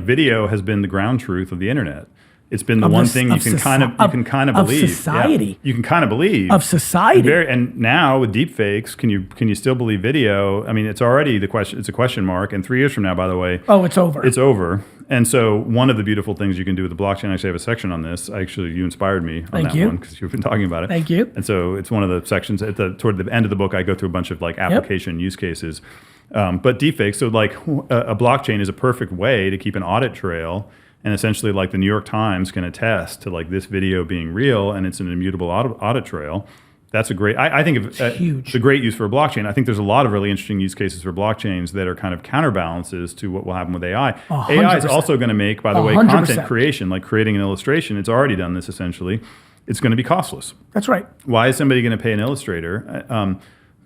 video has been the ground truth of the internet. It's been the one thing you can kind of believe. Of society. Yeah, you can kind of believe. Of society. And now with deepfakes, can you still believe video? I mean, it's already it's a question mark. And 3 years from now, by the way. Oh, it's over. It's over. And so one of the beautiful things you can do with the blockchain, I actually have a section on this. You inspired me on that one because you've been talking about it. Thank you. And so it's one of the sections toward the end of the book, I go through a bunch of like application use cases. But deepfakes, so like a blockchain is a perfect way to keep an audit trail. And essentially, like the New York Times can attest to like this video being real, and it's an immutable audit trail. That's a great. I think it's a great use for a blockchain. I think there's a lot of really interesting use cases for blockchains that are kind of counterbalances to what will happen with AI. 100%. AI is also going to make, by the way, 100%. Content creation, like creating an illustration. It's already done this essentially. It's going to be costless. That's right. Why is somebody going to pay an illustrator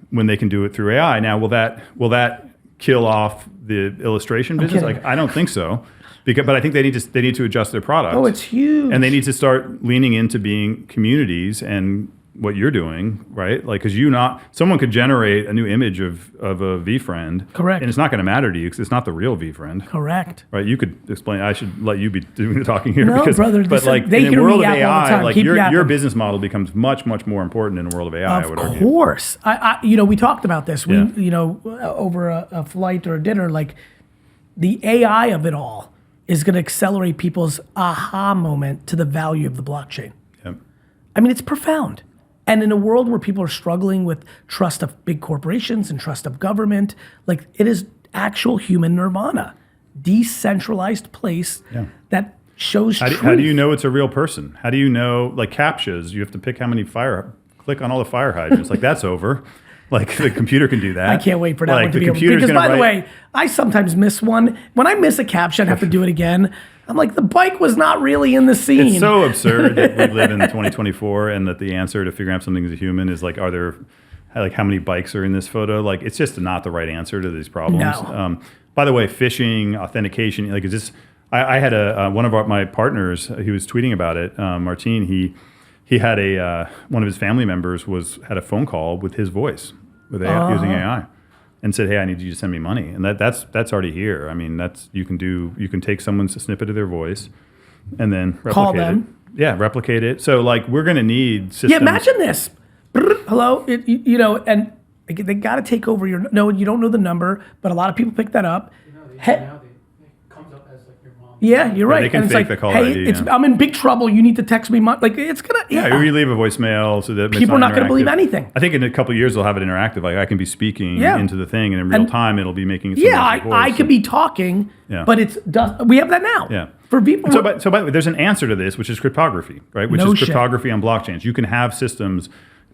when they can do it through AI? Now, will that kill off the illustration business? Like, I don't think so. But I think they need to adjust their product. Oh, it's huge. And they need to start leaning into being communities and what you're doing, right? Like, because someone could generate a new image of a VFriend. Correct. And it's not going to matter to you because it's not the real VFriend. Correct. Right? You could explain. I should let you be doing the talking here. No, brother. But like in the world of AI, like your business model becomes much, much more important in the world of AI. I would argue. Of course. We talked about this. Over a flight or a dinner, like the AI of it all is going to accelerate people's aha moment to the value of the blockchain. Yep. I mean, it's profound. And in a world where people are struggling with trust of big corporations and trust of government, like it is actual human nirvana, decentralized place that shows truth. How do you know it's a real person? How do you know, like CAPTCHAs, you have to pick how many click on all the fire hydrants. Like that's over. Like the computer can do that. I can't wait for that one to be over. Because by the way, I sometimes miss one. When I miss a CAPTCHA, I have to do it again. I'm like, the bike was not really in the scene. It's so absurd that we live in 2024 and that the answer to figuring out something as a human is like, how many bikes are in this photo? Like, it's just not the right answer to these problems. No. By the way, phishing, authentication, like, is this? I had one of my partners, he was tweeting about it, Martin. He had one of his family members had a phone call with his voice. With AI, using AI, and said, "Hey, I need you to send me money," and that's already here. I mean, you can take someone's snippet of their voice, and then replicate call them. it. Yeah, replicate it. So like we're going to need systems. Yeah, imagine this. Hello, and they got to take over your. No, you don't know the number, but a lot of people pick that up. It comes up as like your mom. Yeah, you're right. They can and fake it's like, the caller hey, ID. I'm in big trouble. You need to text me money. Like it's gonna. Yeah, you leave a voicemail so that people are not going to believe anything. I think in a couple of years they'll have it interactive. Like I can be speaking into the thing, and in real time it'll be making. I could be talking, but we have that now. Yeah. For people. So by the way, there's an answer to this, which is cryptography, right? Which is cryptography on blockchains. You can have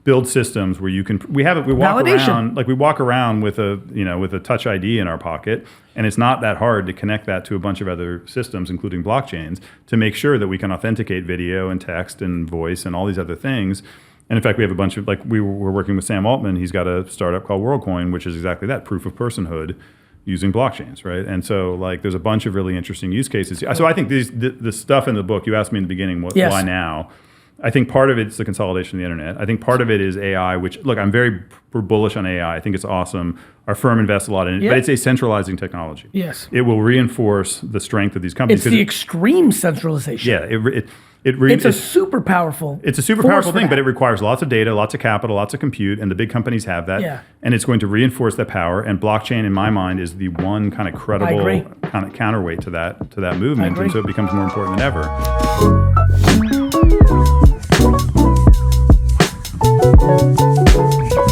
build systems where you can. We walk around with a Touch ID in our pocket, and it's not that hard to connect that to a bunch of other systems, including blockchains, to make sure that we can authenticate video and text and voice and all these other things. And in fact, we have a bunch of we're working with Sam Altman. He's got a startup called WorldCoin, which is exactly that, proof of personhood using blockchains, right? And so there's a bunch of really interesting use cases. So I think the stuff in the book, you asked me in the beginning, why now? I think part of it's the consolidation of the internet. I think part of it is AI, which, look, I'm very bullish on AI. I think it's awesome. Our firm invests a lot in it, but it's a centralizing technology. Yes. It will reinforce the strength of these companies. It's the extreme centralization. Yeah, it's a super powerful thing, but it requires lots of data, lots of capital, lots of compute, and the big companies have that. Yeah. And it's going to reinforce that power. And blockchain, in my mind, is the one kind of credible kind of counterweight to that movement. And so it becomes more important than ever.